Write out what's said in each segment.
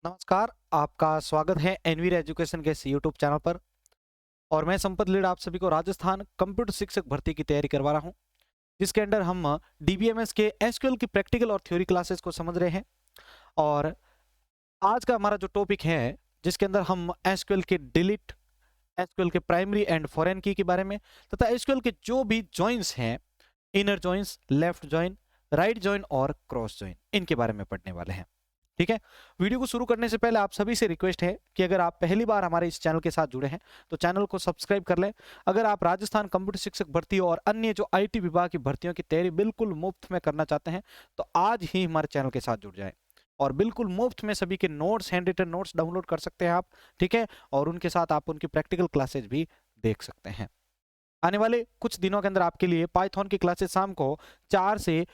नमस्कार, आपका स्वागत है एनवीर एजुकेशन के इस यूट्यूब चैनल पर। और मैं संपत लीड आप सभी को राजस्थान कंप्यूटर शिक्षक भर्ती की तैयारी करवा रहा हूं, जिसके अंडर हम डीबीएमएस के एसक्यूएल की प्रैक्टिकल और थ्योरी क्लासेस को समझ रहे हैं। और आज का हमारा जो टॉपिक है, जिसके अंदर हम एसक्यूएल के डिलीट, एसक्यूएल के प्राइमरी एंड फॉरेन की के बारे में, तथा एसक्यूएल के जो भी जॉइंस हैं, inner joins, left join, right join और क्रॉस जॉइन, इनके बारे में पढ़ने वाले हैं। ठीक है। वीडियो को शुरू करने से पहले आप सभी से रिक्वेस्ट है कि अगर आप पहली बार हमारे इस चैनल के साथ जुड़े हैं तो चैनल को सब्सक्राइब कर लें। अगर आप राजस्थान कंप्यूटर शिक्षक भर्ती और अन्य जो आईटी विभाग की भर्तियों की तैयारी बिल्कुल मुफ्त में करना चाहते हैं तो आज ही हमारे चैनल के साथ जुड़ जाएं। और बिल्कुल मुफ्त में सभी के notes, handwritten notes download कर सकते हैं आप। ठीक है। और उनके साथ आप उनकी प्रैक्टिकल क्लासेज भी देख सकते हैं। आने वाले कुछ दिनों के अंदर आपके लिए पाइथन की क्लासेस शाम को 4 से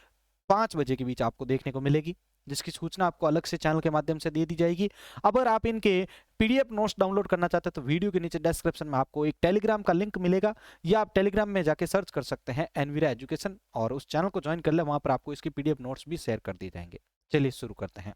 5 बजे के बीच आपको देखने को मिलेगी, जिसकी सूचना आपको अलग से चैनल के माध्यम से दे दी जाएगी। अगर आप इनके पीडीएफ नोट्स डाउनलोड करना चाहते हैं तो वीडियो के नीचे डिस्क्रिप्शन में आपको एक टेलीग्राम का लिंक मिलेगा, या आप टेलीग्राम में जाके सर्च कर सकते हैं एनवीरा एजुकेशन और उस चैनल को ज्वाइन कर ले। वहां पर आपको इसकी पीडीएफ नोट्स भी शेयर कर दिए जाएंगे। चलिए शुरू करते हैं।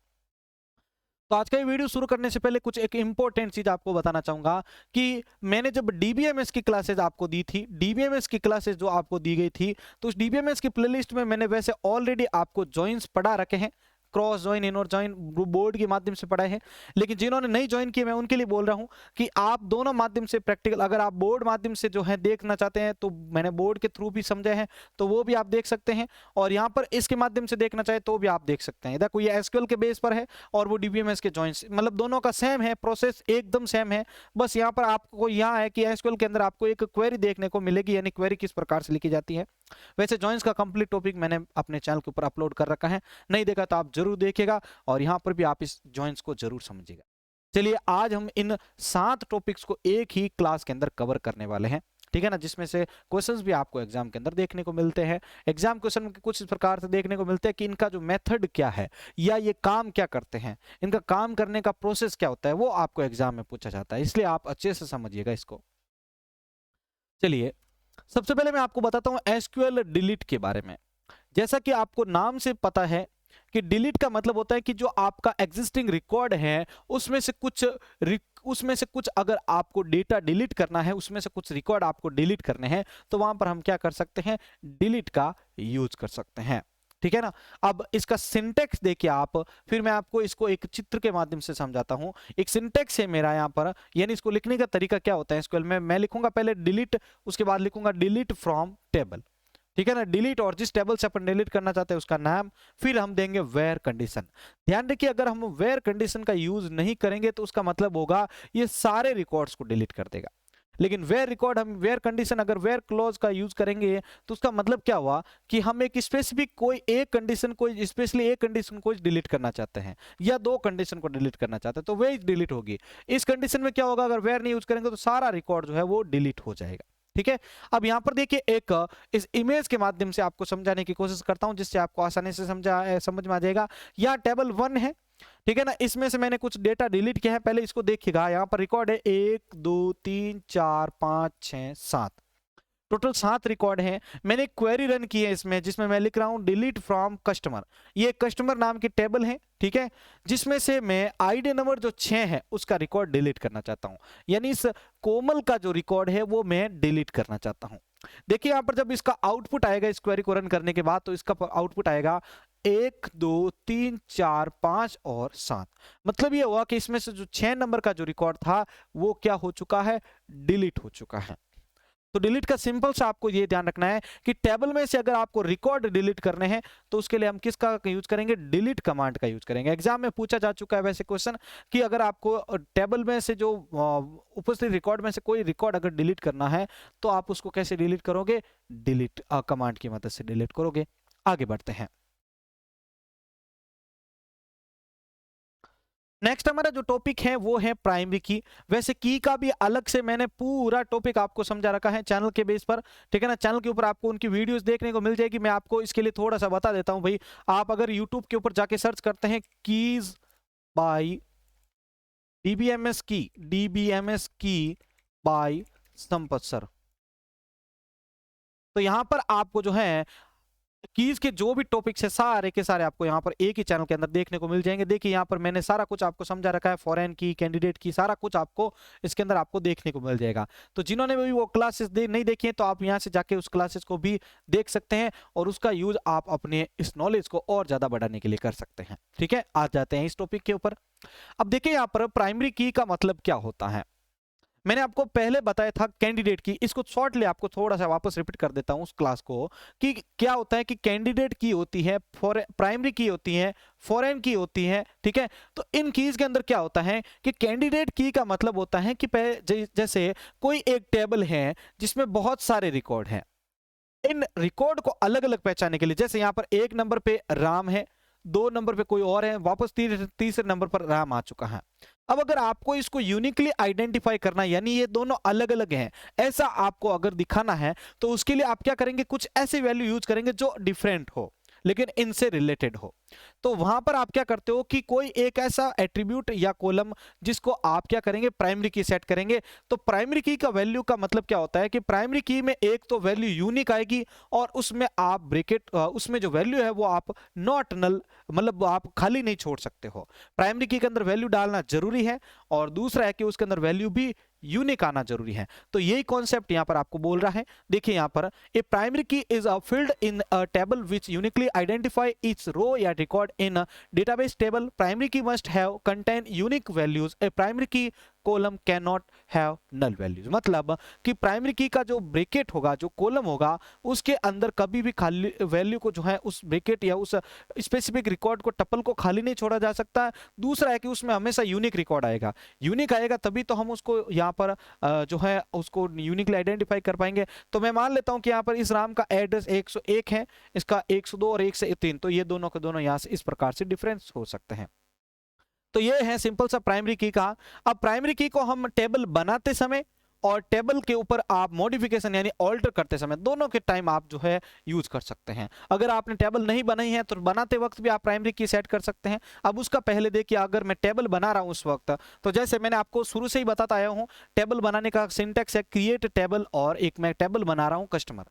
तो आज का ये वीडियो शुरू करने से पहले कुछ एक इंपॉर्टेंट चीज आपको बताना चाहूंगा कि मैंने जब डीबीएमएस की क्लासेस आपको दी थी, डीबीएमएस की क्लासेस जो आपको दी गई थी, तो उस डीबीएमएस की प्लेलिस्ट में मैंने वैसे ऑलरेडी आपको जॉइंस पढ़ा रखे हैं, cross join, inner join, board के माध्यम से पढ़ाए हैं। लेकिन जिन्होंने नहीं ज्वाइन किए, मैं उनके लिए बोल रहा हूं कि आप दोनों माध्यम से प्रैक्टिकल, अगर आप बोर्ड माध्यम से जो है देखना चाहते हैं तो मैंने बोर्ड के थ्रू भी समझाए हैं, तो वो भी आप देख सकते हैं। और यहाँ पर इसके माध्यम से देखना चाहे तो भी आप देख सकते हैं। देखो ये एसक्यूएल के बेस पर है और वो डीबीएमएस के जॉइंट्स, मतलब दोनों का सेम है, प्रोसेस एकदम सेम है। बस यहाँ पर आपको यहाँ है कि एसक्यूएल के अंदर आपको एक क्वेरी देखने को मिलेगी, यानी क्वेरी किस प्रकार से लिखी जाती है। वैसे जॉइंट्स का कंप्लीट टॉपिक मैंने अपने चैनल के ऊपर अपलोड कर रखा है, नहीं देखा तो आप जरूर देखिएगा और यहाँ पर भी आप इस जॉइंट्स को जरूर समझिएगा। चलिए आज हम इन 7 टॉपिक्स को एक ही क्लास के अंदर कवर करने वाले हैं। ठीक है ना, जिसमें से क्वेश्चंस भी आपको एग्जाम के अंदर देखने को मिलते हैं। एग्जाम क्वेश्चन कुछ इस प्रकार से देखने को मिलते हैं कि इनका जो मेथड क्या है या ये काम क्या करते हैं, इनका काम करने का प्रोसेस क्या होता है, वो आपको एग्जाम में पूछा जाता है। इसलिए आप अच्छे से समझिएगा इसको। चलिए सबसे पहले मैं आपको बताता हूं एसक्यूएल डिलीट के बारे में। जैसा कि आपको नाम से पता है कि डिलीट का मतलब होता है कि जो आपका एग्जिस्टिंग रिकॉर्ड है उसमें से कुछ अगर आपको डेटा डिलीट करना है, उसमें से कुछ रिकॉर्ड आपको डिलीट करने हैं, तो वहां पर हम क्या कर सकते हैं, डिलीट का यूज कर सकते हैं। ठीक है ना। अब इसका सिंटेक्स देखिए आप, फिर मैं आपको इसको एक चित्र के माध्यम से समझाता हूं। एक सिंटेक्स है मेरा यहाँ पर, यानी इसको लिखने का तरीका क्या होता है एसक्यूएल में। मैं लिखूंगा पहले डिलीट, उसके बाद लिखूंगा डिलीट फ्रॉम टेबल। ठीक है ना, डिलीट, और जिस टेबल से अपन डिलीट करना चाहते हैं उसका नाम, फिर हम देंगे वेयर कंडीशन। ध्यान रखिए अगर हम वेयर कंडीशन का यूज नहीं करेंगे तो उसका मतलब होगा ये सारे रिकॉर्ड्स को डिलीट कर देगा। लेकिन वेयर रिकॉर्ड, हम वेयर कंडीशन, अगर वेयर क्लॉज का यूज करेंगे तो उसका मतलब क्या हुआ कि हम एक स्पेसिफिक कोई एक कंडीशन, कोई स्पेशली एक कंडीशन को डिलीट करना चाहते हैं या दो कंडीशन को डिलीट करना चाहते हैं तो वे डिलीट होगी। इस कंडीशन में क्या होगा, अगर वेयर नहीं यूज करेंगे तो सारा रिकॉर्ड जो है वो डिलीट हो जाएगा। ठीक है। अब यहां पर देखिए एक इस इमेज के माध्यम से आपको समझाने की कोशिश करता हूं, जिससे आपको आसानी से समझ में आ जाएगा। यहाँ टेबल 1 है, ठीक है ना, इसमें से मैंने कुछ डेटा डिलीट किया है। पहले इसको देखिएगा, यहाँ पर रिकॉर्ड है 1 2 3 4 5 6 7, टोटल 7 रिकॉर्ड हैं। मैंने एक क्वेरी रन की है इसमें, जिसमें मैं लिख रहा हूं डिलीट फ्रॉम कस्टमर। ये कस्टमर नाम की टेबल है, ठीक है, जिसमें से मैं आईडी नंबर जो 6 है उसका रिकॉर्ड डिलीट करना चाहता हूं, यानी इस कोमल का जो रिकॉर्ड है वो मैं डिलीट करना चाहता हूं। देखिए यहां पर जब इसका आउटपुट आएगा इस क्वेरी को रन करने के बाद, तो इसका आउटपुट आएगा 1 2 3 4 5 और 7। मतलब ये हुआ कि इसमें से जो 6 नंबर का जो रिकॉर्ड था वो क्या हो चुका है, डिलीट हो चुका है। तो डिलीट का सिंपल सा आपको ये ध्यान रखना है कि टेबल में से अगर आपको रिकॉर्ड डिलीट करने हैं तो उसके लिए हम किसका यूज करेंगे, डिलीट कमांड का यूज करेंगे। एग्जाम में पूछा जा चुका है वैसे क्वेश्चन कि अगर आपको टेबल में से जो उपस्थित रिकॉर्ड में से कोई रिकॉर्ड अगर डिलीट करना है तो आप उसको कैसे डिलीट करोगे, डिलीट कमांड की मदद से डिलीट करोगे। आगे बढ़ते हैं। नेक्स्ट हमारा जो टॉपिक है वो है प्राइमरी की। वैसे की का भी अलग से मैंने पूरा टॉपिक आपको समझा रखा है चैनल के बेस पर। ठीक है ना, चैनल के ऊपर आपको उनकी वीडियोस देखने को मिल जाएगी। मैं आपको इसके लिए थोड़ा सा बता देता हूं भाई। आप अगर यूट्यूब के ऊपर जाके सर्च करते हैं कीज बाय डीबीएमएस की बाय संपत सर, तो यहां पर आपको जो है कीज के जो भी टॉपिक्स है सारे के सारे आपको यहाँ पर एक ही चैनल के अंदर देखने को मिल जाएंगे। देखिए यहाँ पर मैंने सारा कुछ आपको समझा रखा है, फॉरेन की, कैंडिडेट की, सारा कुछ आपको इसके अंदर आपको देखने को मिल जाएगा। तो जिन्होंने भी वो क्लासेस नहीं देखी है तो आप यहाँ से जाके उस क्लासेस को भी देख सकते हैं और उसका यूज आप अपने इस नॉलेज को और ज्यादा बढ़ाने के लिए कर सकते हैं। ठीक है, आ जाते हैं इस टॉपिक के ऊपर। अब देखिए यहाँ पर प्राइमरी की का मतलब क्या होता है। मैंने आपको पहले बताया था कैंडिडेट की, इसको शॉर्टली आपको थोड़ा सा वापस रिपीट कर देता हूं उस क्लास को, कि क्या होता है कि कैंडिडेट की होती है, प्राइमरी की होती है, फॉरेन की होती है। ठीक है, तो इन कीज के अंदर क्या होता है कि कैंडिडेट की का मतलब होता है कि जैसे कोई एक टेबल है जिसमें बहुत सारे रिकॉर्ड हैं, इन रिकॉर्ड को अलग अलग पहचानने के लिए, जैसे यहां पर 1 नंबर पे राम है, 2 नंबर पे कोई और है, वापस तीसरे नंबर पर राम आ चुका है। अब अगर आपको इसको यूनिकली आइडेंटिफाई करना, यानी ये दोनों अलग अलग हैं, ऐसा आपको अगर दिखाना है, तो उसके लिए आप क्या करेंगे, कुछ ऐसे वैल्यू यूज करेंगे जो डिफरेंट हो लेकिन इनसे रिलेटेड हो। तो वहां पर आप क्या करते हो कि कोई एक ऐसा एट्रीब्यूट या कॉलम जिसको आप क्या करेंगे, प्राइमरी की सेट करेंगे। तो प्राइमरी की का वैल्यू का मतलब क्या होता है कि प्राइमरी की में एक तो वैल्यू यूनिक आएगी और उसमें आप ब्रैकेट, उसमें जो वैल्यू है वो आप नॉट नल, मतलब आप खाली नहीं छोड़ सकते हो। प्राइमरी की के अंदर वैल्यू डालना जरूरी है और दूसरा है कि उसके अंदर वैल्यू भी यूनिक आना जरूरी है। तो यही कॉन्सेप्ट यहां पर आपको बोल रहा है। देखिए यहां पर a primary key is a field in a table which uniquely identify each row या record in a database table. Primary key must have contain unique values. A primary key column can not have null values. मतलब कि primary की का जो bracket होगा, जो column होगा, उसके अंदर कभी भी खाली वैल्यू को जो है उस ब्रैकेट या उस स्पेसिफिक रिकॉर्ड को, टपल को खाली नहीं छोड़ा जा सकता। दूसरा है कि उसमें हमेशा यूनिक रिकॉर्ड आएगा। यूनिक आएगा तभी तो हम उसको यहाँ पर जो है उसको यूनिकली आइडेंटिफाई कर पाएंगे। तो मैं मान लेता हूं कि यहाँ पर इस राम का एड्रेस 101 है, इसका 102 और 103, तो ये दोनों के दोनों यहाँ से इस प्रकार से डिफरेंस हो सकते हैं। तो ये है सिंपल सा प्राइमरी की का। अब प्राइमरी की को हम टेबल बनाते समय और टेबल के ऊपर आप मॉडिफिकेशन यानी ऑल्टर करते समय, दोनों के टाइम आप जो है यूज कर सकते हैं। अगर आपने टेबल नहीं बनाई है तो बनाते वक्त भी आप प्राइमरी की सेट कर सकते हैं। अब उसका पहले देखिए, अगर मैं टेबल बना रहा हूं उस वक्त, तो जैसे मैंने आपको शुरू से ही बताता आया हूं, टेबल बनाने का सिंटेक्स है क्रिएट टेबल, और एक मैं टेबल बना रहा हूं कस्टमर,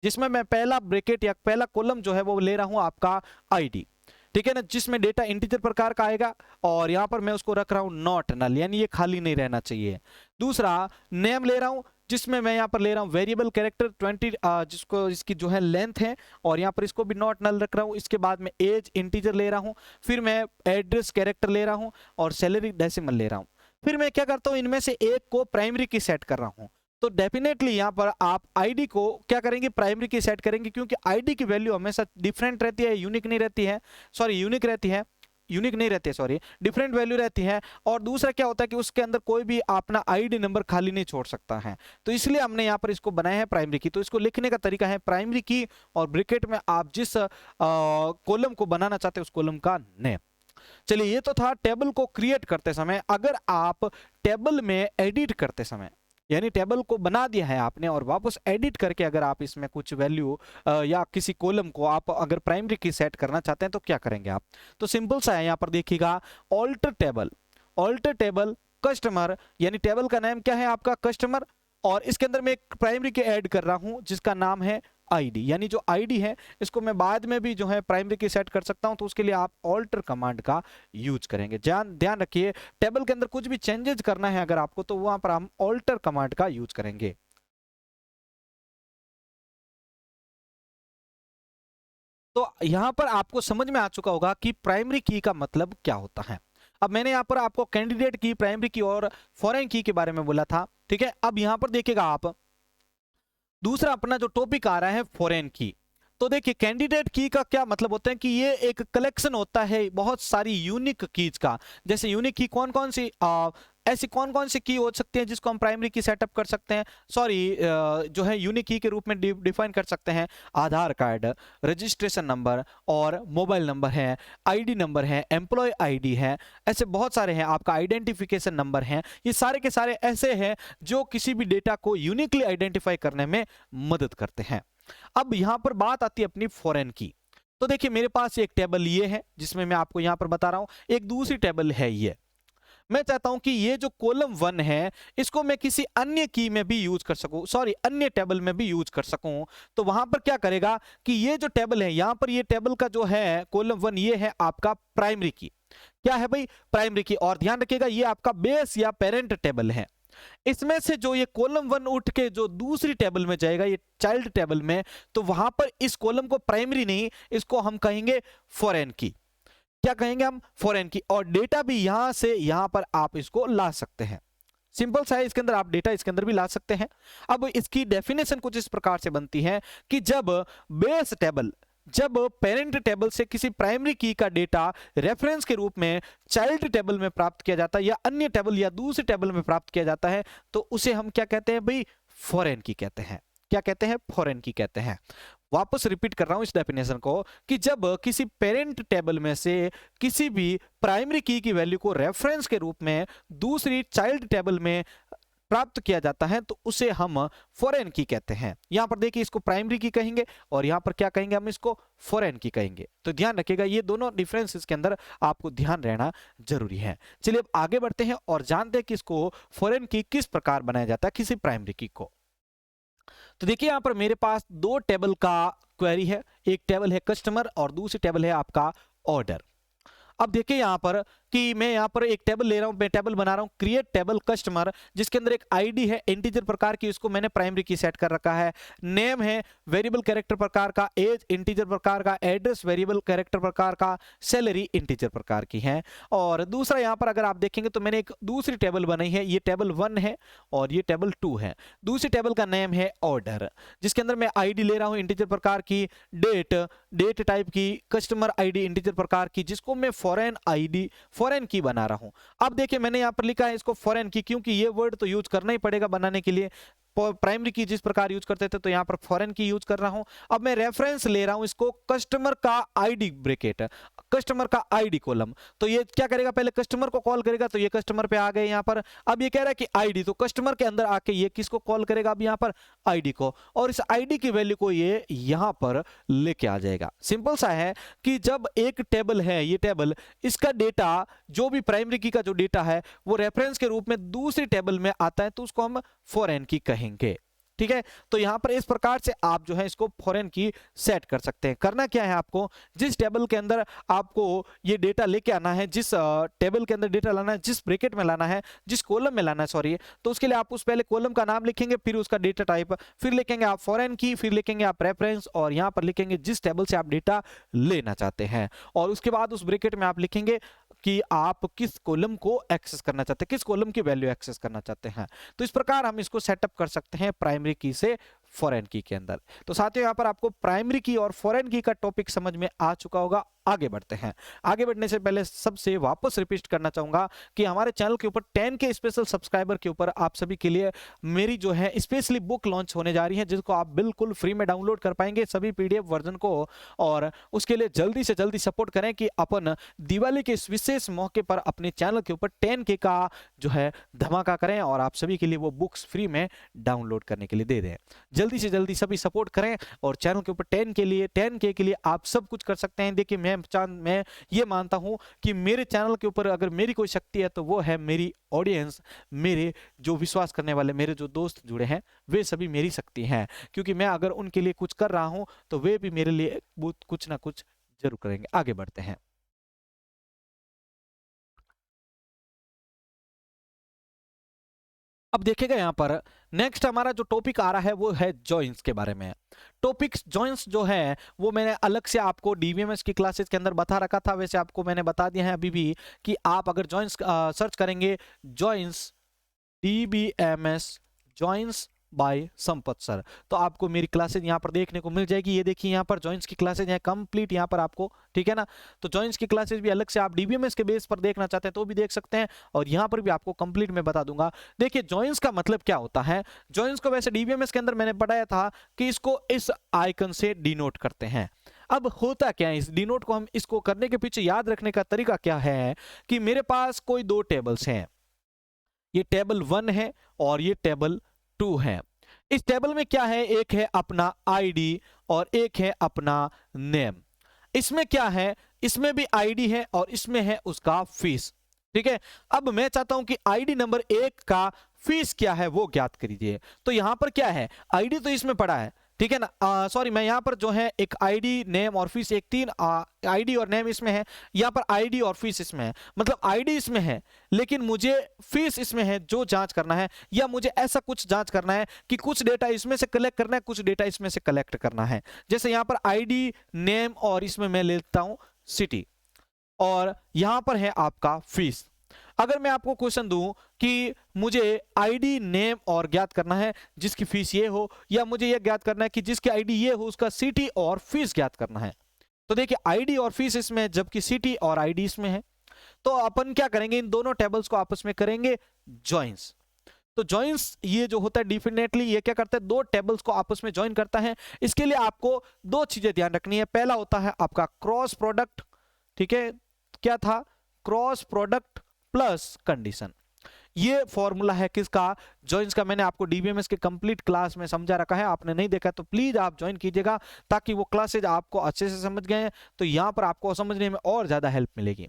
जिसमें मैं पहला ब्रैकेट या पहला कॉलम जो है वो ले रहा हूं आपका आईडी। ठीक है ना, जिसमें डेटा इंटीजर प्रकार का आएगा और यहां पर मैं उसको रख रहा हूं नॉट नल, यानी ये खाली नहीं रहना चाहिए। दूसरा नेम ले रहा हूं, जिसमें मैं यहां पर ले रहा हूं वेरिएबल कैरेक्टर 20, जिसको इसकी जो है लेंथ है, और यहां पर इसको भी नॉट नल रख रहा हूं। इसके बाद में एज इंटीजर ले रहा हूं, फिर मैं एड्रेस कैरेक्टर ले रहा हूं और सैलरी डेसिमल ले रहा हूं। फिर मैं क्या करता हूं, इनमें से एक को प्राइमरी की सेट कर रहा हूं। तो डेफिनेटली यहां पर आप आईडी को क्या करेंगे, प्राइमरी की सेट करेंगे, क्योंकि आईडी की वैल्यू हमेशा डिफरेंट रहती है, यूनिक नहीं रहती है, सॉरी यूनिक रहती है, यूनिक नहीं रहती है, सॉरी डिफरेंट वैल्यू रहती है। और दूसरा क्या होता है कि उसके अंदर कोई भी अपना आईडी नंबर खाली नहीं छोड़ सकता है। तो इसलिए हमने यहाँ पर इसको बनाया है प्राइमरी की। तो इसको लिखने का तरीका है प्राइमरी की और ब्रैकेट में आप जिस कॉलम को बनाना चाहते हैं उस कॉलम का नेम। चलिए, ये तो था टेबल को क्रिएट करते समय। अगर आप टेबल में एडिट करते समय, यानी टेबल को बना दिया है आपने और वापस एडिट करके अगर आप इसमें कुछ वैल्यू या किसी कॉलम को आप अगर प्राइमरी की सेट करना चाहते हैं तो क्या करेंगे आप, तो सिंपल सा है, यहां पर देखिएगा alter table, alter table customer, यानी टेबल का नाम क्या है आपका कस्टमर, और इसके अंदर मैं एक प्राइमरी के ऐड कर रहा हूं जिसका नाम है आईडी। यानी जो आईडी है इसको मैं बाद में भी जो है प्राइमरी की सेट कर सकता हूं, तो उसके लिए आप ऑल्टर कमांड का यूज करेंगे। ध्यान रखिए, टेबल के अंदर कुछ भी चेंजेस करना है अगर आपको, तो वहां पर हम ऑल्टर कमांड का यूज करेंगे। तो यहां पर आपको समझ में आ चुका होगा कि प्राइमरी की का मतलब क्या होता है। अब मैंने यहां पर आपको कैंडिडेट की, प्राइमरी की और फॉरेन की के बारे में बोला था। ठीक है, अब यहां पर देखिएगा आप, दूसरा अपना जो टॉपिक आ रहा है फॉरेन की। तो देखिए कैंडिडेट की का क्या मतलब होता है कि ये एक कलेक्शन होता है बहुत सारी यूनिक कीज का। जैसे यूनिक की कौन कौन सी ऐसी कौन कौन सी की हो सकती है जिसको हम प्राइमरी की सेटअप कर सकते हैं, सॉरी जो है यूनिक की के रूप में डिफाइन कर सकते हैं। आधार कार्ड, रजिस्ट्रेशन नंबर और मोबाइल नंबर है, आईडी नंबर है, एम्प्लॉय आईडी है, ऐसे बहुत सारे हैं, आपका आइडेंटिफिकेशन नंबर है। ये सारे के सारे ऐसे हैं जो किसी भी डेटा को यूनिकली आइडेंटिफाई करने में मदद करते हैं। अब यहां पर बात आती है अपनी फॉरेन की। तो देखिए मेरे पास एक टेबल ये है जिसमें मैं आपको यहां पर बता रहा हूं, एक दूसरी टेबल है ये। मैं चाहता हूं कि ये जो कॉलम 1 है इसको मैं किसी अन्य की में भी यूज कर सकूं, सॉरी अन्य टेबल में भी यूज कर सकूं। तो वहां पर क्या करेगा कि ये जो टेबल है, यहां पर ये टेबल का जो है कॉलम 1, ये है आपका प्राइमरी की। क्या है भाई? प्राइमरी की। और ध्यान रखिएगा ये आपका बेस या पेरेंट टेबल है। इसमें से जो ये कॉलम 1 उठ के जो दूसरी टेबल में जाएगा, ये चाइल्ड टेबल में, तो वहां पर इस कॉलम को प्राइमरी नहीं, इसको हम कहेंगे फॉरेन की। क्या कहेंगे हम? फॉरेन की। और डेटा भी यहां से यहां पर आप इसको ला सकते हैं। सिंपल सा है, इसके अंदर आप डेटा इसके अंदर भी ला सकते हैं। अब इसकी डेफिनेशन कुछ इस प्रकार से बनती है कि जब पेरेंट टेबल से किसी प्राइमरी की का डेटा रेफरेंस के रूप में चाइल्ड टेबल में प्राप्त किया जाता है या अन्य टेबल या दूसरे टेबल में प्राप्त किया जाता है, तो उसे हम क्या कहते हैं भाई? फॉरेन की कहते हैं। क्या कहते हैं? फॉरेन की कहते हैं। वापस रिपीट कर रहा हूं इस डेफिनेशन को कि जब किसी पेरेंट टेबल में से किसी भी प्राइमरी की वैल्यू को रेफरेंस के रूप में दूसरी चाइल्ड टेबल में प्राप्त किया जाता है तो उसे हम फॉरेन की कहते हैं। यहां पर देखिए इसको प्राइमरी की कहेंगे और यहां पर क्या कहेंगे? हम इसको फॉरेन की कहेंगे। तो ध्यान रखिएगा ये दोनों डिफरेंसेस के अंदर आपको ध्यान रहना जरूरी है। चलिए अब आगे बढ़ते हैं और जानते हैं कि इसको फॉरेन की किस प्रकार बनाया जाता है किसी प्राइमरी की को। तो देखिए यहां पर मेरे पास दो टेबल का क्वेरी है, एक टेबल है कस्टमर और दूसरी टेबल है आपका ऑर्डर। अब देखिए यहां पर कि मैं यहां पर एक टेबल ले रहा हूं, मैं टेबल बना रहा हूं क्रिएट टेबल कस्टमर, जिसके अंदर एक आईडी है इंटीजर प्रकार की, इसको मैंने प्राइमरी की सेट कर रखा है। नेम है वेरिएबल कैरेक्टर प्रकार का, एज इंटीजर प्रकार का, एड्रेस वेरिएबल कैरेक्टर प्रकार का, सैलरी इंटीजर प्रकार की है। और दूसरा यहां पर अगर आप देखेंगे तो मैंने एक दूसरी टेबल बनाई है, ये टेबल 1 है और ये टेबल 2 है। दूसरी टेबल का नेम है ऑर्डर, जिसके अंदर मैं आईडी ले रहा हूं इंटीजर प्रकार की, डेट टाइप की, कस्टमर आईडी इंटीजर प्रकार की, जिसको मैं फॉरेन की बना रहा हूं। अब देखिए मैंने यहां पर लिखा है इसको फॉरेन की, क्योंकि ये वर्ड तो यूज करना ही पड़ेगा बनाने के लिए। प्राइमरी की जिस प्रकार यूज करते थे तो यहां पर फॉरेन की यूज कर रहा हूं। अब मैं रेफरेंस ले रहा हूं इसको कस्टमर का आईडी ब्रैकेट, कस्टमर का आईडी कॉलम। तो ये क्या करेगा? पहले कस्टमर को कॉल करेगा, तो ये कस्टमर पे आ गए यहां पर। अब ये कह रहा है कि आईडी, तो कस्टमर के अंदर आके ये किसको कॉल करेगा? अब यहां पर आईडी को, और इस आईडी की वैल्यू को ये यहां पर लेके आ जाएगा। सिंपल सा है कि जब एक टेबल है, ये टेबल, इसका डेटा जो भी प्राइमरी की का जो डेटा है वो रेफरेंस के रूप में दूसरी टेबल में आता है तो उसको हम फॉरेन की कहेंगे। ठीक है, तो यहां पर इस प्रकार से आप जो है इसको फॉरेन की सेट कर सकते हैं। करना क्या है आपको? जिस टेबल के अंदर आपको ये डेटा लेके आना है, जिस टेबल के अंदर डेटा लाना है, जिस ब्रैकेट में लाना है, जिस कॉलम में लाना है, सॉरी, तो उसके लिए आप उस पहले कॉलम का नाम लिखेंगे, फिर उसका डेटा टाइप, फिर लिखेंगे आप फॉरेन की, फिर लिखेंगे आप रेफरेंस, और यहां पर लिखेंगे जिस टेबल से आप डेटा लेना चाहते हैं, और उसके बाद उस ब्रैकेट में आप लिखेंगे कि आप किस कॉलम को एक्सेस करना चाहते हैं, किस कॉलम की वैल्यू एक्सेस करना चाहते हैं। तो इस प्रकार हम इसको सेटअप कर सकते हैं प्राइमरी की से फॉरेन की के अंदर। तो साथियों यहाँ पर आपको प्राइमरी की और फॉरेन की का टॉपिक समझ में आ चुका होगा। आगे बढ़ते हैं। आगे बढ़ने से पहले सबसे वापस रिपीट करना चाहूंगा कि हमारे चैनल के ऊपर 10 के स्पेशल सब्सक्राइबर के ऊपर आप सभी के लिए मेरी जो है स्पेशली बुक लॉन्च होने जा रही है, जिसको आप बिल्कुल फ्री में डाउनलोड कर पाएंगे सभी पीडीएफ वर्जन को। और उसके लिए जल्दी से जल्दी सपोर्ट करें कि अपन दिवाली के इस विशेष मौके पर अपने चैनल के ऊपर 10 का जो है धमाका करें और आप सभी के लिए वो बुक्स फ्री में डाउनलोड करने के लिए दे दें। जल्दी से जल्दी सभी सपोर्ट करें और चैनल के ऊपर 10 के लिए आप सब कुछ कर सकते हैं। देखिए मैं ये मानता हूं कि मेरे चैनल के ऊपर अगर मेरी कोई शक्ति है तो वो है मेरी ऑडियंस, मेरे जो विश्वास करने वाले मेरे जो दोस्त जुड़े हैं वे सभी मेरी शक्ति हैं, क्योंकि मैं अगर उनके लिए कुछ कर रहा हूं तो वे भी मेरे लिए कुछ ना कुछ जरूर करेंगे। आगे बढ़ते हैं। अब देखिएगा यहाँ पर नेक्स्ट हमारा जो टॉपिक आ रहा है वो है जॉइंस के बारे में। टॉपिक्स जॉइंस जो है वो मैंने अलग से आपको डीबीएमएस की क्लासेस के अंदर बता रखा था, वैसे आपको मैंने बता दिया है अभी भी कि आप अगर जॉइंस सर्च करेंगे joins DBMS joins by Sampat sir, तो आपको मेरी क्लासेज यहाँ पर देखने को मिल जाएगी। ये देखिए यहाँ पर जॉइंस की क्लासेज हैं कंप्लीट यहाँ पर आपको, ठीक है ना। तो जॉइंस की क्लासेज भी अलग से आप डीबीएमएस के बेस पर देखना चाहते हैं तो भी देख सकते हैं, और यहाँ पर भी आपको कंप्लीट में बता दूंगा। देखिए जॉइंस का मतलब क्या होता है। जॉइंस को वैसे डीबीएमएस के अंदर मैंने पढ़ाया था कि इसको इस आइकन से डिनोट करते हैं। अब होता क्या है, इस डिनोट को हम इसको करने के पीछे याद रखने का तरीका क्या है कि मेरे पास कोई दो टेबल्स हैं, ये टेबल 1 है और ये टेबल 2 है। इस टेबल में क्या है, एक है अपना आईडी और एक है अपना नेम। इसमें क्या है, इसमें भी आईडी है और इसमें है उसका फीस। ठीक है। अब मैं चाहता हूं कि आईडी नंबर 1 का फीस क्या है वो ज्ञात करिए। तो यहां पर क्या है, आईडी तो इसमें पड़ा है, ठीक है ना। सॉरी, मैं यहां पर जो है एक आईडी नेम और फीस, एक तीन आईडी और नेम इसमें है, यहां पर आईडी और फीस इसमें है, मतलब आईडी इसमें है लेकिन मुझे फीस इसमें है जो जांच करना है, या मुझे ऐसा कुछ जांच करना है कि कुछ डेटा इसमें से कलेक्ट करना है, कुछ डेटा इसमें से कलेक्ट करना है। जैसे यहां पर आईडी नेम और इसमें मैं लेता हूं सिटी, और यहां पर है आपका फीस। अगर मैं आपको क्वेश्चन दूं कि मुझे आईडी नेम और ज्ञात करना है जिसकी फीस ये हो, या मुझे ये ज्ञात करना है कि जिसकी आईडी ये हो उसका सिटी और फीस ज्ञात करना है, तो देखिए आईडी और फीस इसमें है जबकि सिटी और आईडी इसमें है। तो अपन क्या करेंगे, इन दोनों टेबल्स को आपस में करेंगे जॉइंस। तो जॉइंस ये जो होता है डेफिनेटली ये क्या करता है, दो टेबल्स को आपस में ज्वाइन करता है। इसके लिए आपको दो चीजें ध्यान रखनी है। पहला होता है आपका क्रॉस प्रोडक्ट, ठीक है, क्या था, क्रॉस प्रोडक्ट प्लस कंडीशन। ये फॉर्मूला है किसका, जॉइंस का। मैंने आपको डीबीएमएस के कंप्लीट क्लास में समझा रखा है, आपने नहीं देखा तो प्लीज आप ज्वाइन कीजिएगा ताकि वो क्लासेज आपको अच्छे से समझ गए हैं, तो यहां पर आपको समझने में और ज्यादा हेल्प मिलेगी।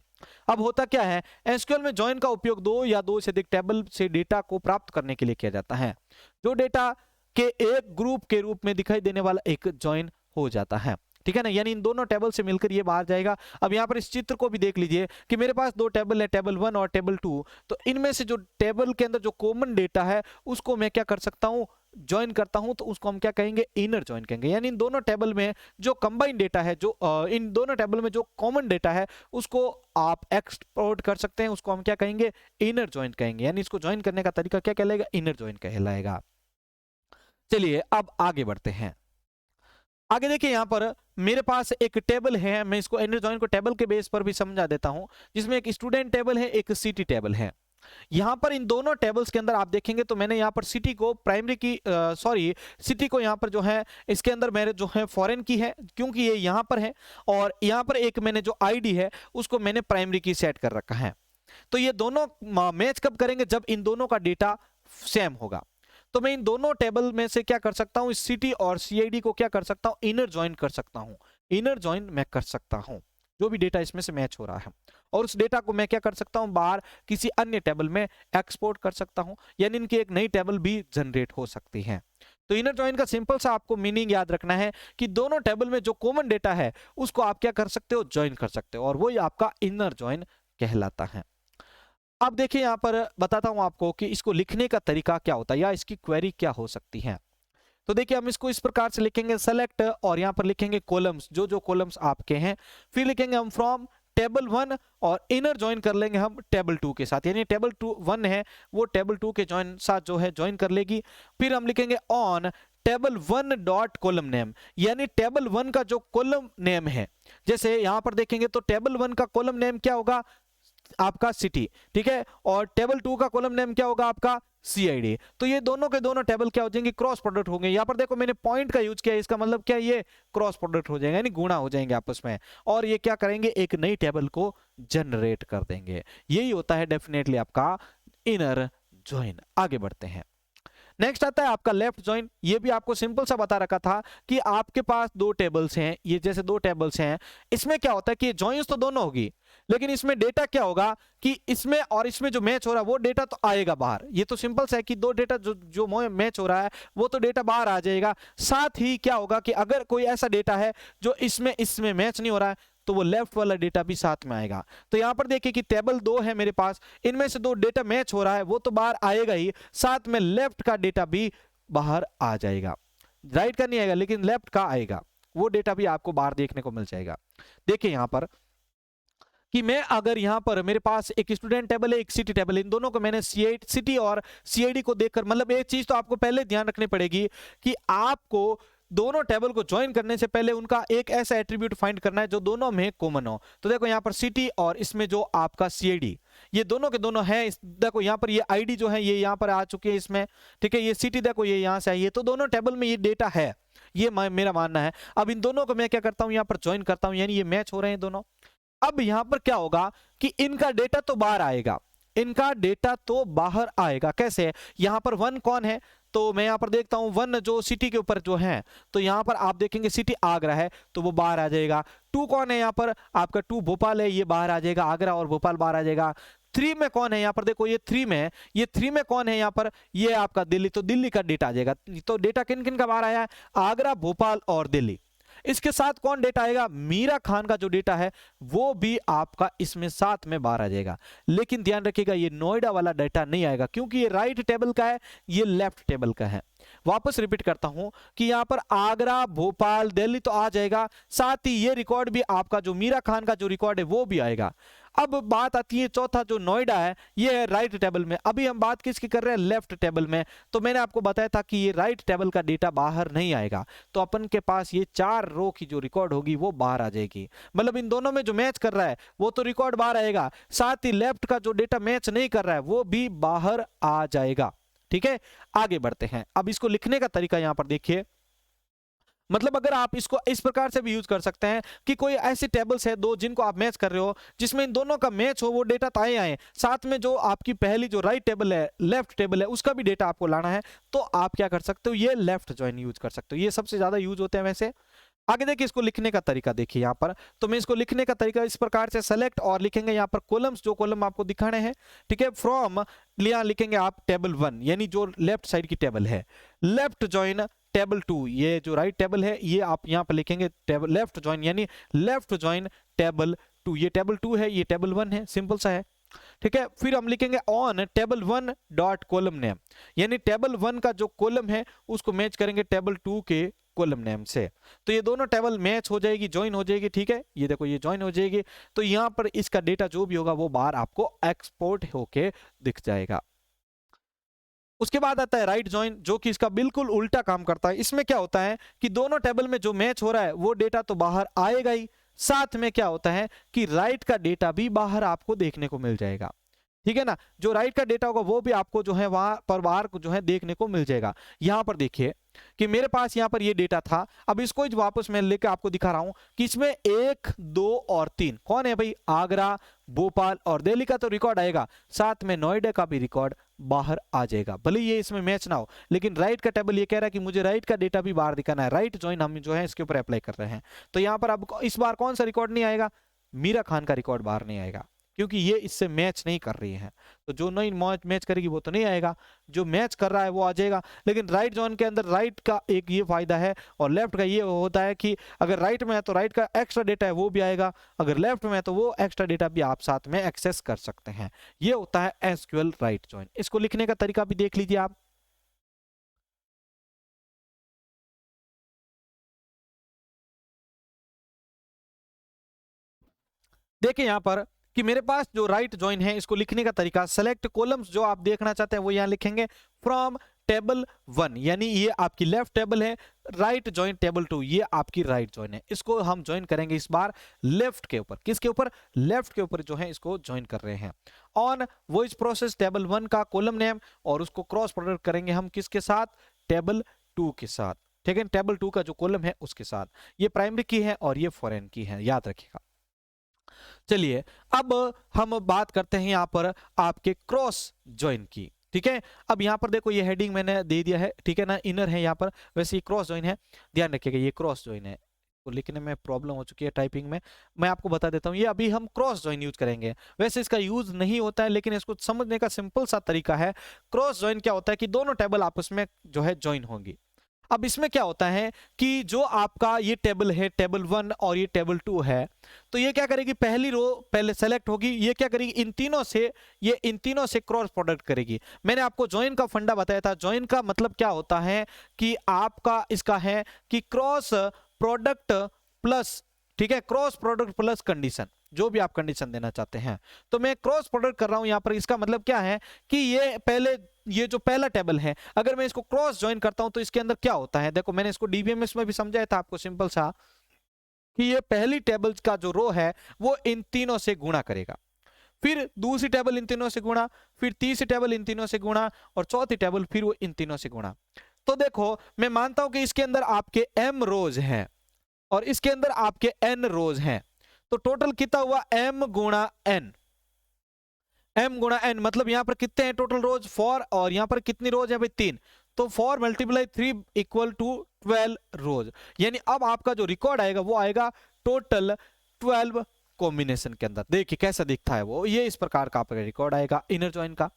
अब होता क्या है, एसक्यूएल में जॉइन का उपयोग दो या दो से अधिक टेबल से डेटा को प्राप्त करने के लिए किया जाता है, जो डेटा के एक ग्रुप के रूप में दिखाई देने वाला एक जॉइन हो जाता है, ठीक है ना। यानी इन दोनों टेबल से मिलकर ये बाहर जाएगा। अब यहाँ पर इस चित्र को भी देख लीजिए कि मेरे पास दो टेबल है, टेबल 1 और टेबल 2। तो इनमें से जो टेबल के अंदर जो कॉमन डेटा है उसको मैं क्या कर सकता हूँ, ज्वाइन करता हूं, तो उसको हम क्या कहेंगे, इनर ज्वाइन कहेंगे। यानी इन दोनों टेबल में जो कंबाइंड डेटा है, जो इन दोनों टेबल में जो कॉमन डेटा है उसको आप एक्सपोर्ट कर सकते हैं, उसको हम क्या कहेंगे, इनर ज्वाइन कहेंगे। यानी इसको ज्वाइन करने का तरीका क्या कहलाएगा, इनर ज्वाइन कहलाएगा। चलिए अब आगे बढ़ते हैं। आगे देखिए यहां पर मेरे पास एक टेबल है, मैं इसको इनर जॉइन को टेबल के बेस पर भी समझा देता हूं, जिसमें एक स्टूडेंट टेबल है, एक सिटी टेबल है। यहां पर इन दोनों टेबल्स के अंदर आप देखेंगे तो मैंने यहां पर सिटी को प्राइमरी की सिटी को यहां पर जो है इसके अंदर मेरे जो है फॉरेन की है क्योंकि ये यहां पर है, और यहां पर एक मैंने जो आईडी है उसको मैंने प्राइमरी की सेट कर रखा है। तो ये दोनों मैच कब करेंगे, जब इन दोनों का डेटा सेम होगा। तो मैं इन दोनों टेबल में से क्या कर सकता हूं, इस सिटी और सीआईडी को क्या कर सकता हूं, इनर ज्वाइन कर सकता हूं। इनर ज्वाइन मैं कर सकता हूं जो भी डेटा इसमें से मैच हो रहा है, और उस डेटा को मैं क्या कर सकता हूं, बाहर किसी अन्य टेबल में एक्सपोर्ट कर सकता हूं, यानी इनकी एक नई टेबल भी जनरेट हो सकती है। तो इनर ज्वाइन का सिंपल सा आपको मीनिंग याद रखना है कि दोनों टेबल में जो कॉमन डेटा है उसको आप क्या कर सकते हो, ज्वाइन कर सकते हो, और वही आपका इनर ज्वाइन कहलाता है। अब देखिए यहां पर बताता हूं आपको कि इसको लिखने का तरीका क्या होता है या इसकी क्वेरी क्या हो सकती है। तो देखिए हम इसको इस प्रकार से लिखेंगे, सेलेक्ट, और यहां पर लिखेंगे कॉलम्स, जो जो कॉलम्स आपके हैं, फिर लिखेंगे हम फ्रॉम टेबल 1 और इनर ज्वाइन कर लेंगे हम टेबल 2 के साथ, यानी टेबल 1 है वो टेबल 2 के साथ जो है ज्वाइन कर लेगी। फिर हम लिखेंगे on table 1 dot column name, यानी टेबल 1 का जो कॉलम नेम है, जैसे यहां पर देखेंगे तो टेबल 1 का कॉलम नेम क्या होगा, आपका सिटी, ठीक है, और टेबल 2 का कॉलम नेम क्या होगा, आपका सीआईडी। तो ये दोनों के दोनों टेबल क्या हो जाएंगे, क्रॉस प्रोडक्ट होंगे। यहां पर देखो मैंने पॉइंट का यूज किया, इसका मतलब क्या, ये क्रॉस प्रोडक्ट हो जाएगा, यानी गुणा हो जाएंगे आपस में, और ये क्या करेंगे, एक नई टेबल को जनरेट कर देंगे। यही होता है डेफिनेटली आपका इनर ज्वाइन। आगे बढ़ते हैं। नेक्स्ट आता है आपका लेफ्ट ज्वाइन। ये भी आपको सिंपल सा बता रखा था कि आपके पास दो टेबल्स हैं, ये जैसे दो टेबल्स हैं, इसमें क्या होता है कि ज्वाइंस तो दोनों होगी, लेकिन इसमें डेटा क्या होगा कि इसमें और इसमें जो मैच हो रहा है वो डेटा तो आएगा बाहर। ये तो सिंपल सा है कि दो डेटा जो मैच हो रहा है वो तो डेटा बाहर आ जाएगा। साथ ही क्या होगा कि अगर कोई ऐसा डेटा है जो इसमें मैच नहीं हो रहा है तो वो लेफ्ट वाला डेटा भी साथ में आएगा। तो यहां पर देखिए कि टेबल 2 है मेरे पास, इनमें से दो डेटा मैच हो रहा है वो तो बाहर आएगा ही, साथ में लेफ्ट का डेटा भी बाहर आ जाएगा। राइट का नहीं आएगा लेकिन लेफ्ट का आएगा, वो डेटा भी आपको बाहर देखने को मिल जाएगा। देखिए यहां पर कि मैं अगर यहां पर मेरे पास एक स्टूडेंट टेबल है, एक सिटी टेबल है, इन दोनों को मैंने सिटी और सीआईडी को देखकर, मतलब एक चीज तो आपको पहले ध्यान रखनी पड़ेगी कि आपको दोनों टेबल को ज्वाइन करने से पहले उनका एक ऐसा एट्रीब्यूट फाइंड करना है जो दोनों में कॉमन हो। तो देखो यहां पर सिटी और इसमें जो आपका सीआईडी, ये दोनों के दोनों है। देखो यहां पर ये आईडी जो है ये यहां पर आ चुकी है इसमें, ठीक है, ये सिटी देखो ये यहां से आई है, तो दोनों टेबल में ये डेटा है, ये मेरा मानना है। अब इन दोनों को मैं क्या करता हूं, यहां पर ज्वाइन करता हूं, यानी ये मैच हो रहे हैं दोनों। अब यहां पर क्या होगा कि इनका डेटा तो बाहर आएगा, इनका डेटा तो बाहर आएगा। कैसे, यहां पर 1 कौन है, तो मैं यहां पर देखता हूं 1 जो सिटी के ऊपर जो है, तो यहां पर आप देखेंगे सिटी आगरा है तो वो बाहर आ जाएगा। 2 कौन है, यहां पर आपका 2 भोपाल है, ये बाहर आ जाएगा, आगरा और भोपाल बाहर आ जाएगा। 3 में कौन है यहाँ पर, देखो ये 3 में है, ये 3 में कौन है यहाँ पर, ये आपका दिल्ली, तो दिल्ली का डेटा आ जाएगा। तो डेटा किन किन का बाहर आया है, आगरा, भोपाल और दिल्ली। इसके साथ कौन डेटा आएगा, मीरा खान का जो डेटा है वो भी आपका इसमें साथ में बाहर आ जाएगा। लेकिन ध्यान रखिएगा ये नोएडा वाला डेटा नहीं आएगा, क्योंकि ये राइट टेबल का है, ये लेफ्ट टेबल का है। वापस रिपीट करता हूं कि यहां पर आगरा, भोपाल, दिल्ली तो आ जाएगा, साथ ही ये रिकॉर्ड भी आपका जो मीरा खान का जो रिकॉर्ड है वो भी आएगा। अब बात आती है चौथा जो नोएडा है, ये है राइट टेबल में। अभी हम बात किसकी कर रहे हैं, लेफ्ट टेबल में। तो मैंने आपको बताया था कि ये राइट टेबल का डेटा बाहर नहीं आएगा, तो अपन के पास ये 4 रो की जो रिकॉर्ड होगी वो बाहर आ जाएगी। मतलब इन दोनों में जो मैच कर रहा है वो तो रिकॉर्ड बाहर आएगा, साथ ही लेफ्ट का जो डेटा मैच नहीं कर रहा है वो भी बाहर आ जाएगा। ठीक है, आगे बढ़ते हैं। अब इसको लिखने का तरीका यहां पर देखिए, मतलब अगर आप इसको इस प्रकार से भी यूज कर सकते हैं कि कोई ऐसी टेबल्स है दो जिनको आप मैच कर रहे हो, जिसमें इन दोनों का मैच हो, वो डेटा तो आए, साथ में जो आपकी पहली जो राइट टेबल है, लेफ्ट टेबल है, उसका भी डेटा आपको लाना है, तो आप क्या कर सकते हो, ये लेफ्ट जॉइन यूज कर सकते हो। ये सबसे ज्यादा यूज होते हैं वैसे। आगे देखिए इसको लिखने का तरीका देखिए यहाँ पर, तो मैं इसको लिखने का तरीका इस प्रकार से सेलेक्ट और लिखेंगे यहाँ पर कॉलम्स, जो कॉलम आपको दिखाने हैं। ठीक है, फ्रॉम यहाँ लिखेंगे आप टेबल 1, यानी जो लेफ्ट साइड की टेबल है, लेफ्ट जॉइन टेबल 2, ये जो राइट टेबल है ये आप यहाँ पर लिखेंगे टेबल लेफ्ट जॉइन, यानी लेफ्ट जॉइन टेबल 2। ये टेबल 2 है, ये टेबल 1 है, सिंपल सा है। ठीक है, फिर हम लिखेंगे on table 1 dot column name, यानी टेबल 1 का जो कॉलम है उसको मैच करेंगे टेबल 2 के कॉलम नेम से, तो ये दोनों टेबल मैच हो जाएगी, ज्वाइन हो जाएगी। ठीक है, ये देखो ये ज्वाइन हो जाएगी, तो यहाँ पर इसका डेटा जो भी होगा वो बाहर आपको एक्सपोर्ट होके दिख जाएगा। उसके बाद आता है राइट जॉइन, जो कि इसका बिल्कुल उल्टा काम करता है। इसमें क्या होता है कि दोनों टेबल में जो मैच हो रहा है वो डेटा तो बाहर आएगा ही, साथ में क्या होता है कि राइट का डेटा भी बाहर आपको देखने को मिल जाएगा। ठीक है ना, जो राइट का डेटा होगा वो भी आपको जो है वहां पर बाहर जो है देखने को मिल जाएगा। यहां पर देखिए कि मेरे पास यहां पर ये डेटा था, अब इसको वापस मैं लेकर आपको दिखा रहा हूं कि इसमें 1, 2 और 3 कौन है भाई, आगरा, भोपाल और दिल्ली का तो रिकॉर्ड आएगा, साथ में नोएडा का भी रिकॉर्ड बाहर आ जाएगा। भले ये इसमें मैच ना हो, लेकिन राइट का टेबल ये कह रहा है कि मुझे राइट का डेटा भी बाहर दिखाना है। राइट जॉइन हम जो है इसके ऊपर अप्लाई कर रहे हैं, तो यहां पर अब इस बार कौन सा रिकॉर्ड नहीं आएगा, मीरा खान का रिकॉर्ड बाहर नहीं आएगा, क्योंकि ये इससे मैच नहीं कर रही है। तो जो नहीं मैच करेगी वो तो नहीं आएगा, जो मैच कर रहा है वो आ जाएगा। लेकिन राइट जोन के अंदर राइट का एक ये फायदा है और लेफ्ट का ये होता है कि अगर राइट में है तो राइट का एक्स्ट्रा डेटा है वो भी आएगा, अगर लेफ्ट में है तो वो एक्स्ट्रा डेटा भी आप साथ में एक्सेस कर सकते हैं। ये होता है एसक्यूएल राइट जॉइन। इसको लिखने का तरीका भी देख लीजिए आप। देखिए यहां पर कि मेरे पास जो राइट जॉइन है, इसको लिखने का तरीका, सेलेक्ट कॉलम्स जो आप देखना चाहते हैं वो यहां लिखेंगे फ्रॉम टेबल 1, यानी ये आपकी लेफ्ट टेबल है, राइट जॉइन टेबल 2 ये आपकी राइट जॉइन है। इसको हम ज्वाइन करेंगे इस बार लेफ्ट के ऊपर, किसके ऊपर, लेफ्ट के ऊपर जो है इसको ज्वाइन कर रहे हैं। ऑन वॉइस प्रोसेस टेबल 1 का कॉलम नेम और उसको क्रॉस प्रोडक्ट करेंगे हम किसके साथ, टेबल 2 के साथ। ठीक है, टेबल 2 का जो कॉलम है उसके साथ। ये प्राइमरी की है और ये फॉरेन की है, याद रखिएगा। चलिए अब हम बात करते हैं यहां पर आपके क्रॉस ज्वाइन की। ठीक है, अब यहां पर देखो ये हेडिंग मैंने दे दिया है, ठीक है ना, इनर है यहां पर, वैसे ये क्रॉस ज्वाइन है, ध्यान रखिएगा ये क्रॉस ज्वाइन है, तो लिखने में प्रॉब्लम हो चुकी है टाइपिंग में, मैं आपको बता देता हूं। ये अभी हम क्रॉस ज्वाइन यूज करेंगे, वैसे इसका यूज नहीं होता है, लेकिन इसको समझने का सिंपल सा तरीका है। क्रॉस ज्वाइन क्या होता है कि दोनों टेबल आपस में जो है ज्वाइन होंगी। अब इसमें क्या होता है कि जो आपका ये टेबल है, टेबल 1 और ये टेबल 2 है, तो ये क्या करेगी, पहली रो पहले सेलेक्ट होगी, ये क्या करेगी, इन तीनों से क्रॉस प्रोडक्ट करेगी। मैंने आपको ज्वाइन का फंडा बताया था, ज्वाइन का मतलब क्या होता है कि आपका इसका है कि क्रॉस प्रोडक्ट प्लस, ठीक है, क्रॉस प्रोडक्ट प्लस कंडीशन, जो भी आप कंडीशन देना चाहते हैं। तो मैं क्रॉस प्रोडक्ट कर रहा हूं यहां पर, इसका मतलब क्या है कि ये जो पहला टेबल है, अगर मैं इसको क्रॉस ज्वाइन करता हूं तो इसके अंदर क्या होता है, देखो मैंने इसको डीबीएमएस में भी समझाया था आपको सिंपल सा, कि ये पहली टेबल का जो रो है वो इन तीनों से गुणा करेगा, फिर दूसरी टेबल इन तीनों से गुणा, फिर तीसरी टेबल इन तीनों से गुणा और चौथी टेबल फिर वो इन तीनों से गुणा। तो देखो मैं मानता हूं कि इसके अंदर आपके m रोज हैं और इसके अंदर आपके n रोज हैं, तो टोटल कितना हुआ, m गुणा n, m गुणा n, मतलब यहां पर कितने हैं टोटल रोज, 4, और यहां पर कितनी रोज है भाई, 3, तो 4 × 3 = 12 रोज। यानी अब आपका जो रिकॉर्ड आएगा वो आएगा टोटल 12 कॉम्बिनेशन के अंदर देखिए कैसा दिखता है वो, ये इस प्रकार का आपका रिकॉर्ड आएगा इनर जॉइन का।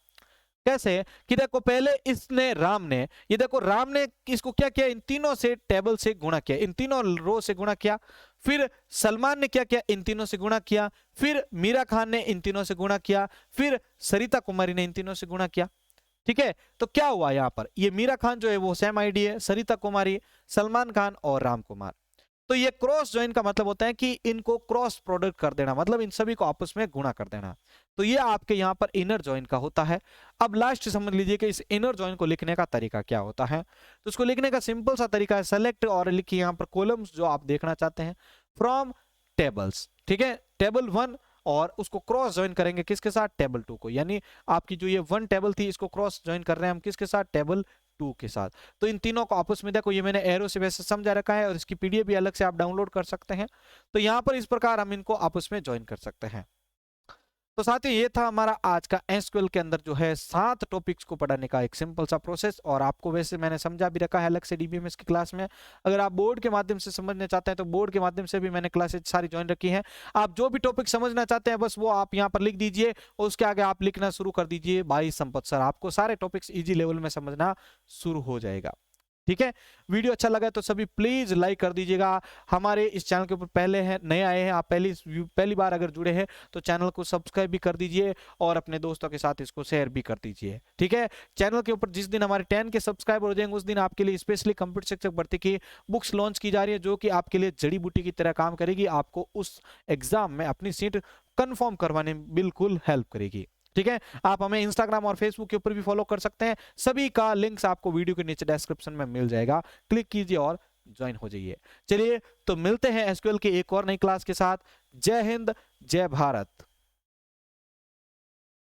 कैसे कि देखो पहले इसने राम ने, ये देखो राम ने इसको क्या किया, इन तीनों से टेबल से गुणा किया, इन तीनों रो से गुणा किया। फिर सलमान ने क्या किया, इन तीनों से गुणा किया। फिर मीरा खान ने इन तीनों से गुणा किया। फिर सरिता कुमारी ने इन तीनों से गुणा किया। ठीक है, तो क्या हुआ यहां पर, ये मीरा खान जो है वो सेम आईडी है, सरिता कुमारी, सलमान खान और राम कुमार। तो ये क्रॉस ज्वाइन का मतलब होता है कि इनको क्रॉस प्रोडक्ट कर देना, मतलब इन सभी को आपस में गुणा कर देना। तो ये आपके यहाँ पर इनर ज्वाइन का होता है। अब लास्ट समझ लीजिए कि इस इनर ज्वाइन को लिखने का तरीका क्या होता है। तो इसको लिखने का सिंपल सा तरीका है, सेलेक्ट और लिखिए यहाँ पर कॉलम्स जो आप देखना चाहते हैं फ्रॉम टेबल्स। ठीक है, टेबल 1 और उसको क्रॉस ज्वाइन करेंगे किसके साथ, टेबल 2 को। यानी आपकी जो ये 1 टेबल थी इसको क्रॉस ज्वाइन कर रहे हैं हम किसके साथ, टेबल 2 के साथ। तो इन तीनों को आपस में देखो, ये मैंने एरो से वैसे समझा रखा है और इसकी पीडीएफ भी अलग से आप डाउनलोड कर सकते हैं। तो यहाँ पर इस प्रकार हम इनको आपस में ज्वाइन कर सकते हैं। तो साथियों ये था हमारा आज का एसक्यूएल के अंदर जो है 7 टॉपिक्स को पढ़ाने का एक सिंपल सा प्रोसेस, और आपको वैसे मैंने समझा भी रखा है अलग से डीबीएमएस की क्लास में। अगर आप बोर्ड के माध्यम से समझना चाहते हैं तो बोर्ड के माध्यम से भी मैंने क्लासेज सारी ज्वाइन रखी हैं। आप जो भी टॉपिक समझना चाहते हैं बस वो आप यहाँ पर लिख दीजिए और उसके आगे आप लिखना शुरू कर दीजिए भाई संपत सर, आपको सारे टॉपिक्स ईजी लेवल में समझना शुरू हो जाएगा। ठीक है, वीडियो अच्छा लगा तो सभी प्लीज लाइक कर दीजिएगा। हमारे इस चैनल के ऊपर पहले हैं, नए आए हैं, आप पहली बार अगर जुड़े हैं तो चैनल को सब्सक्राइब भी कर दीजिए और अपने दोस्तों के साथ इसको शेयर भी कर दीजिए। ठीक है, चैनल के ऊपर जिस दिन हमारे 10 के सब्सक्राइबर हो जाएंगे उस दिन आपके लिए स्पेशली कंप्यूटर शिक्षक भर्ती की बुक्स लॉन्च की जा रही है, जो कि आपके लिए जड़ी बूटी की तरह काम करेगी, आपको उस एग्जाम में अपनी सीट कंफर्म करवाने में बिल्कुल हेल्प करेगी। ठीक है, आप हमें इंस्टाग्राम और फेसबुक के ऊपर भी फॉलो कर सकते हैं, सभी का लिंक्स आपको वीडियो के नीचे डिस्क्रिप्शन में मिल जाएगा, क्लिक कीजिए और ज्वाइन हो जाइए। चलिए तो मिलते हैं एसक्यूएल की एक और नई क्लास के साथ। जय हिंद, जय भारत।